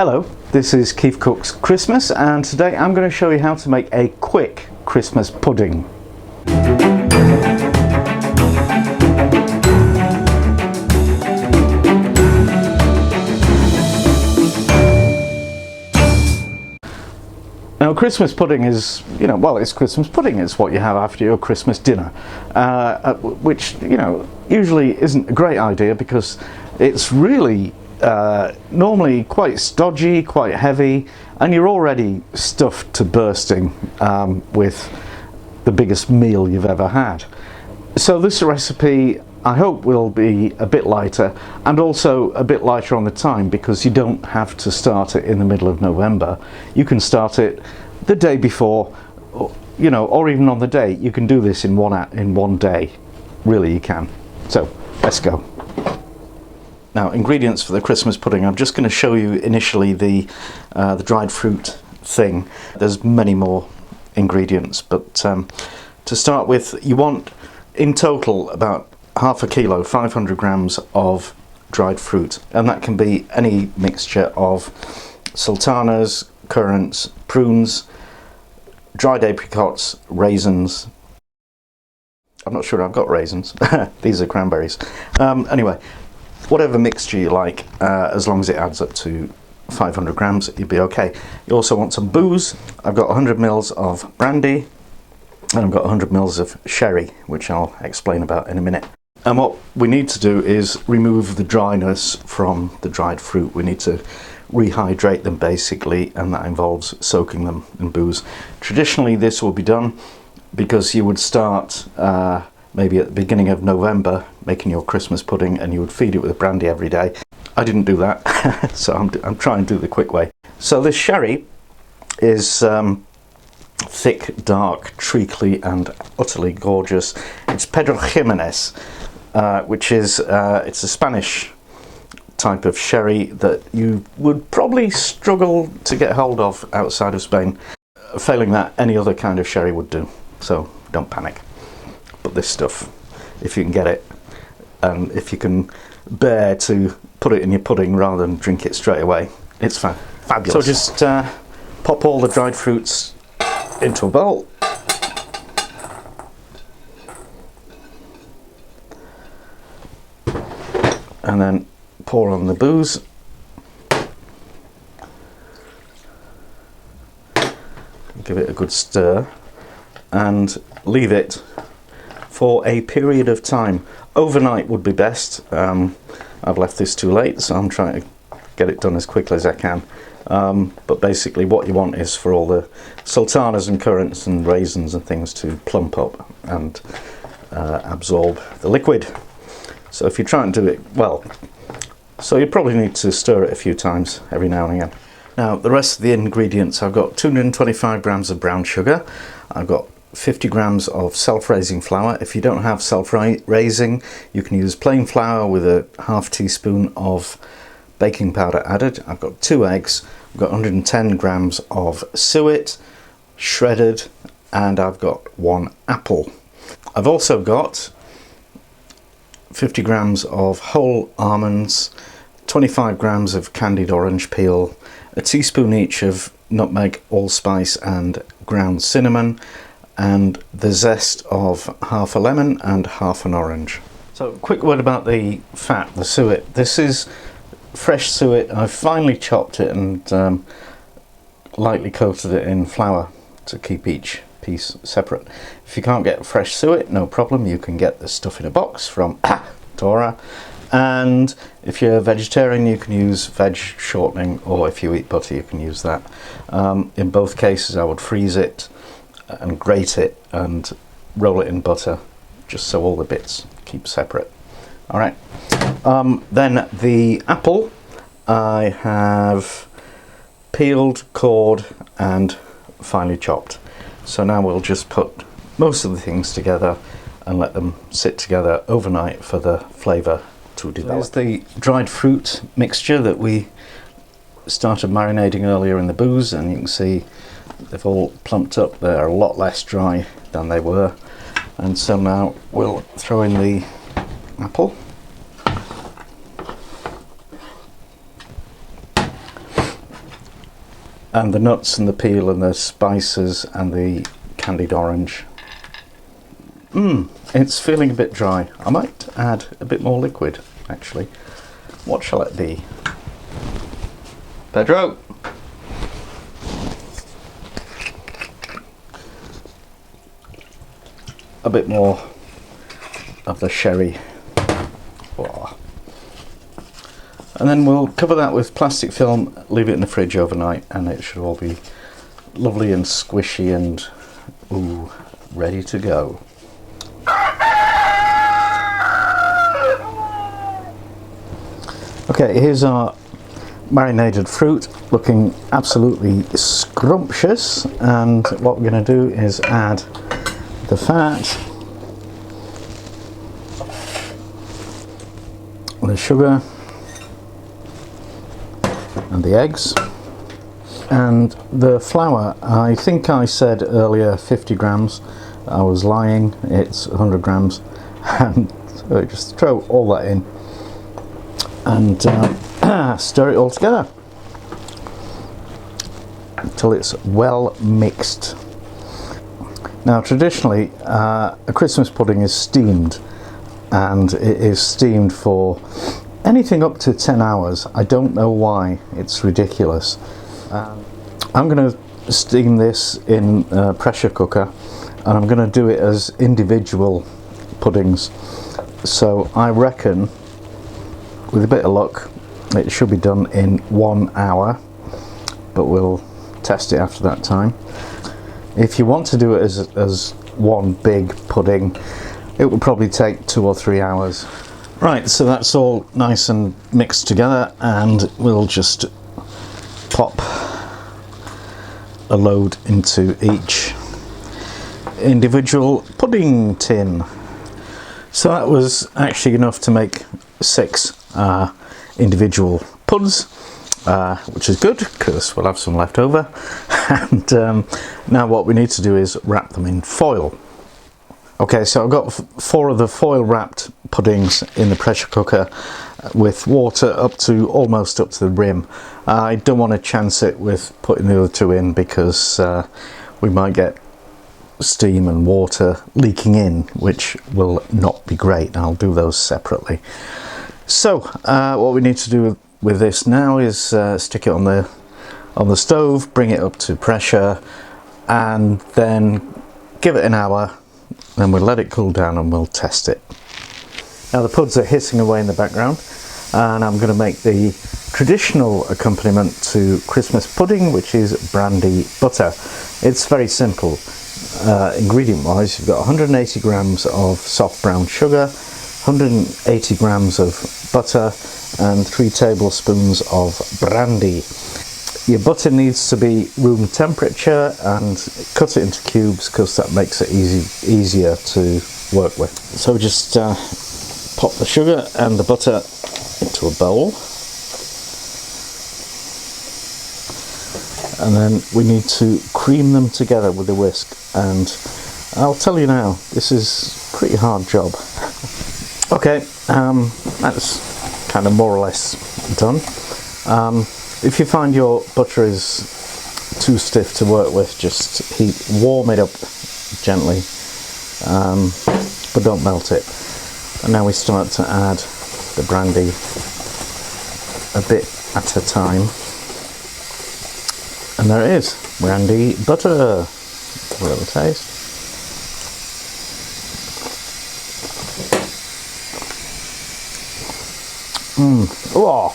Hello, this is Keith Cook's Christmas, and today I'm going to show you how to make a quick Christmas pudding. Now, Christmas pudding is, it's Christmas pudding. It's what you have after your Christmas dinner, which, usually isn't a great idea because it's really normally quite stodgy, quite heavy, and you're already stuffed to bursting with the biggest meal you've ever had. So this recipe, I hope, will be a bit lighter, and also a bit lighter on the time, because you don't have to start it in the middle of November. You can start it the day before, or even on the day. You can do this in one day. Really, you can. So let's go. Now, ingredients for the Christmas pudding. I'm just going to show you initially the dried fruit thing. There's many more ingredients, but to start with, you want in total about half a kilo, 500 grams of dried fruit, and that can be any mixture of sultanas, currants, prunes, dried apricots, raisins. I'm not sure I've got raisins. These are cranberries. Anyway, whatever mixture you like, as long as it adds up to 500 grams, you'll be okay. You also want some booze. I've got 100 mils of brandy, and I've got 100 mils of sherry, which I'll explain about in a minute. And what we need to do is remove the dryness from the dried fruit. We need to rehydrate them basically, and that involves soaking them in booze. Traditionally, this will be done because you would start maybe at the beginning of November making your Christmas pudding, and you would feed it with brandy every day. I didn't do that, so I'm trying to do the quick way. So this sherry is thick, dark, treacly, and utterly gorgeous. It's Pedro Jimenez, which is it's a Spanish type of sherry that you would probably struggle to get hold of outside of Spain. Failing that, any other kind of sherry would do, so don't panic. But this stuff, if you can get it, and if you can bear to put it in your pudding rather than drink it straight away, it's fabulous. So just pop all the dried fruits into a bowl. And then pour on the booze. Give it a good stir and leave it for a period of time. Overnight would be best. I've left this too late, so I'm trying to get it done as quickly as I can. But basically what you want is for all the sultanas and currants and raisins and things to plump up and absorb the liquid. So if you try and do it well, so you probably need to stir it a few times every now and again. Now, the rest of the ingredients, I've got 225 grams of brown sugar. I've got 50 grams of self-raising flour. If you don't have self-raising, you can use plain flour with a half teaspoon of baking powder added. I've got 2 eggs. I've got 110 grams of suet, shredded, and I've got 1 apple. I've also got 50 grams of whole almonds, 25 grams of candied orange peel, a teaspoon each of nutmeg, allspice, and ground cinnamon, and the zest of half a lemon and half an orange. So, quick word about the fat, the suet. This is fresh suet. I've finely chopped it and lightly coated it in flour to keep each piece separate. If you can't get fresh suet, no problem, you can get the stuff in a box from Dora, and if you're a vegetarian, you can use veg shortening, or if you eat butter, you can use that. In both cases, I would freeze it and grate it and roll it in butter, just so all the bits keep separate. All right, then the apple I have peeled, cored, and finely chopped. So now we'll just put most of the things together and let them sit together overnight for the flavour to develop. So there's the dried fruit mixture that we started marinating earlier in the booze, and you can see they've all plumped up. They're a lot less dry than they were. And so now we'll throw in the apple. and the nuts and the peel and the spices and the candied orange. It's feeling a bit dry. I might add a bit more liquid, actually. What shall it be? Pedro? A bit more of the sherry. Oh. And then we'll cover that with plastic film, leave it in the fridge overnight, and it should all be lovely and squishy and ooh, ready to go. Okay, here's our marinated fruit, looking absolutely scrumptious, and what we're going to do is add the fat, the sugar, and the eggs, and the flour. I think I said earlier 50 grams. I was lying, it's 100 grams, and so just throw all that in and stir it all together until it's well mixed. Now traditionally a Christmas pudding is steamed, and it is steamed for anything up to 10 hours. I don't know why, it's ridiculous. I'm going to steam this in a pressure cooker, and I'm going to do it as individual puddings. So I reckon, with a bit of luck, it should be done in 1 hour, but we'll test it after that time. If you want to do it as one big pudding, it will probably take 2 or 3 hours. Right, so that's all nice and mixed together, and we'll just pop a load into each individual pudding tin. So that was actually enough to make 6 individual puds, which is good because we'll have some left over. And now what we need to do is wrap them in foil. Okay, so I've got 4 of the foil wrapped puddings in the pressure cooker with water almost up to the rim. I don't want to chance it with putting the other 2 in because we might get steam and water leaking in, which will not be great. I'll do those separately. So what we need to do with this now is stick it on the stove, bring it up to pressure, and then give it an hour. Then we'll let it cool down and we'll test it. Now the puds are hissing away in the background, and I'm going to make the traditional accompaniment to Christmas pudding, which is brandy butter. It's very simple. Ingredient wise, you've got 180 grams of soft brown sugar, 180 grams of butter, and 3 tablespoons of brandy. Your butter needs to be room temperature, and cut it into cubes because that makes it easier to work with. So just pop the sugar and the butter into a bowl, and then we need to cream them together with a whisk. And I'll tell you now, this is a pretty hard job. Okay, that's kind of more or less done. If you find your butter is too stiff to work with, just warm it up gently, but don't melt it. And now we start to add the brandy a bit at a time. And there it is, brandy butter. Have a little taste. Oh,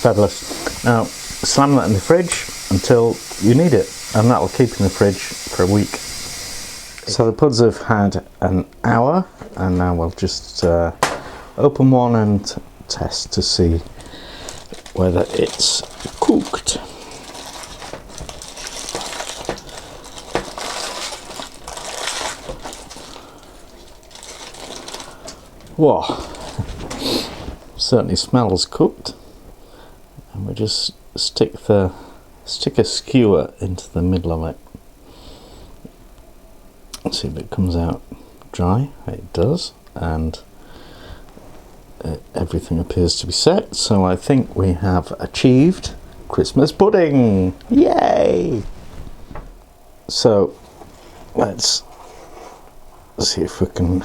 fabulous. Now slam that in the fridge until you need it, and that will keep in the fridge for a week. So the puds have had an hour, and now we'll just open one and test to see whether it's cooked. Whoa, certainly smells cooked. And we just stick a skewer into the middle of it. Let's see if it comes out dry. It does, and everything appears to be set. So I think we have achieved Christmas pudding! Yay! So let's see if we can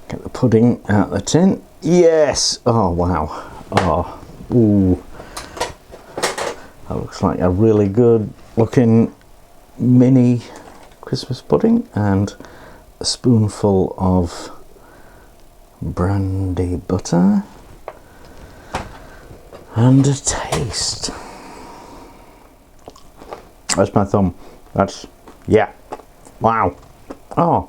get the pudding out of the tin. Yes! Oh wow! Oh, ooh! That looks like a really good looking mini Christmas pudding, and a spoonful of brandy butter, and a taste. That's my thumb. That's, yeah. Wow. Oh.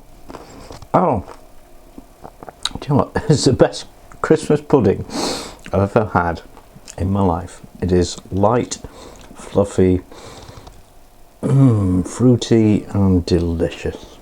Do you know what? It's the best Christmas pudding I've ever had in my life. It is light, fluffy, fruity and delicious.